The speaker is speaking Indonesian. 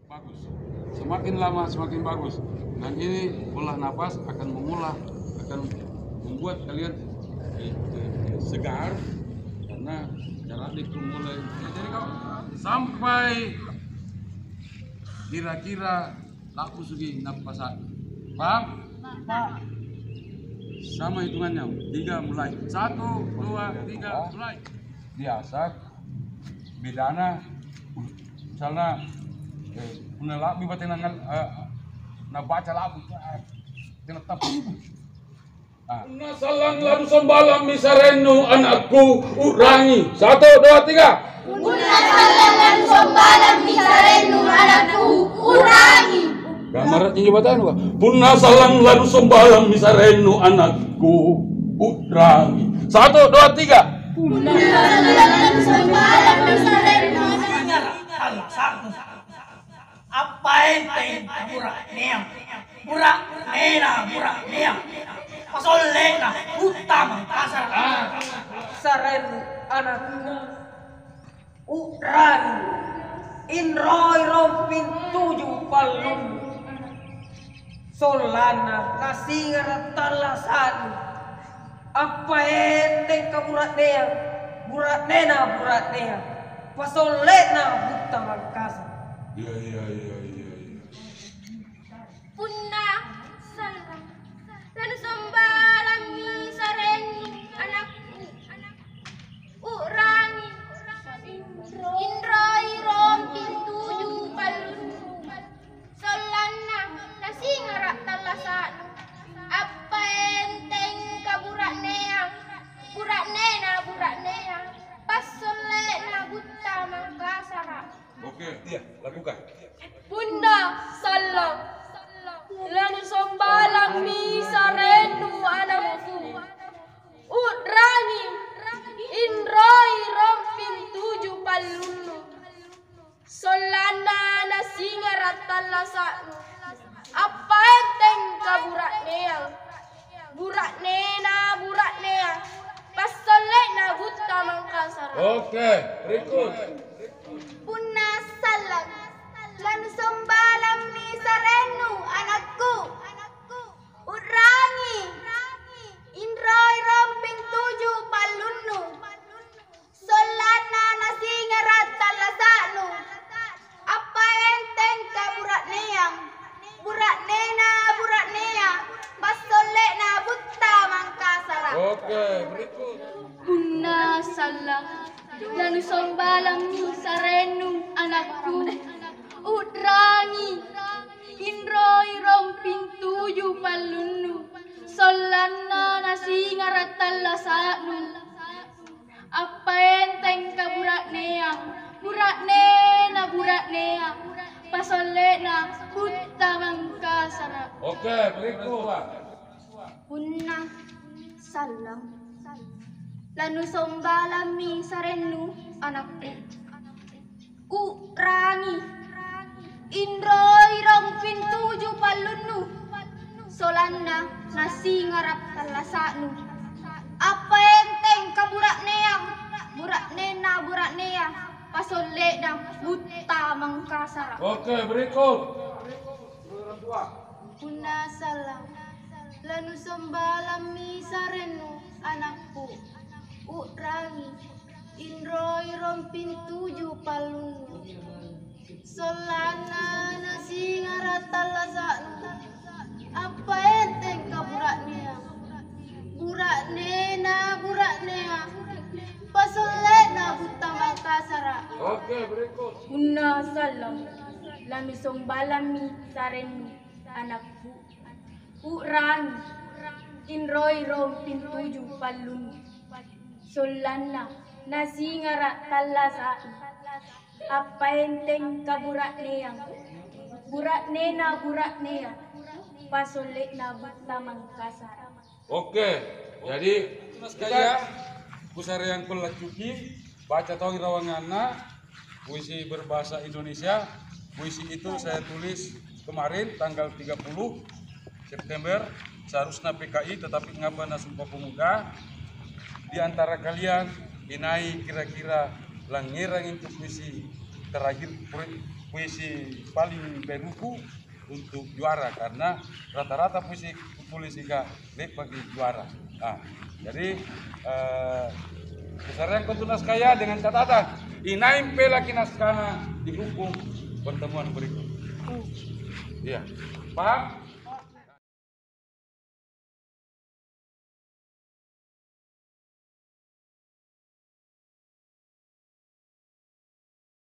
Bagus. Semakin lama semakin bagus. Dan ini olah nafas akan membuat kalian segar karena jarak itu mulai. Jadi kau sampai kira-kira laku sugi napasan. Paham? Pak. Sama hitungannya. 3 mulai. 1, 2, 3 mulai. Biasa bedana misalnya labi batin na baca labu kena tap. Inna salang lalu sembalang misarenu anakku urangi. 1, 2, 3. Punna salang lalu sembalang misarenu anakku urangi. Gamaratnya jabatan apa? Punna salang lalu sembalang misarenu anakku urangi. 1, 2, 3. Punna salang lalu sembalang misarenu anakku. Apa ente burak neang, burak neang, pasolena utama kasar sarenu anakku uran inroi rompin 7 palung solana kasingar talasan apa ente ka burak neang pasolena utama kasar. Iya. Punna salang lalu sembalang misarenu anakku urangi. Indroi rompin 7 palun solana nasingarak talasan apa enteng ka burak neang pas solena buta mangkasara. Oke, iya, lakukan. Punna salang lalu sembalang misarenu anakku urangi inroi rompin 7 palulu solana nasingarat talasanu apa enteng ka burak nea pas solena buta mangkasara. Oke, berikut. Punna salang lalu sembalang misarenu anakku urangi inroi romping 7 palunu solana nasingarat talasanu apa enteng ka burak nea pas solena buta mangkasara. Oke, berikut. Punna salang lalu sembalang misarenu anakku urangi inroi rompin 7 palunu solana nasingarat talasanu apa enteng ka burak nea pasolena buta mangkasara. Oke, berikut. Punna salang lanu sombalang misarenu anakku urangi indroi rompin 7 palunu solana nasingarap talasanu apa enteng ka burak nea pasolena buta mangkasara. Oke, berikut. Punna salang lanu sembalang misarenu anakku urangi inroi rompin 7 palunu solana nasingarat talasanu apa enteng ka burak nea pasolena buta mangkasara. Oke, berikut. Punna salang lanu sombalang misarenu anakku urangi inroi rompin 7 palunu solana nasingarat talasanu apa enteng ka burak nea pasolena buta mangkasara. Oke, jadi kita pusarian pelacuki baca tahu rawanganna puisi berbahasa Indonesia. Puisi itu saya tulis kemarin tanggal 30 September seharusnya PKI tetapi ngapa Sumpah Pemuda. Di antara kalian dinai kira-kira langirang itu puisi terakhir puisi paling berbuku untuk juara karena rata-rata puisi Ika lek bagi juara. Nah, jadi Besarnya Kotunas Kaya dengan catatan inaim pela kinaskana dihukum pertemuan berikut. Iya, paham?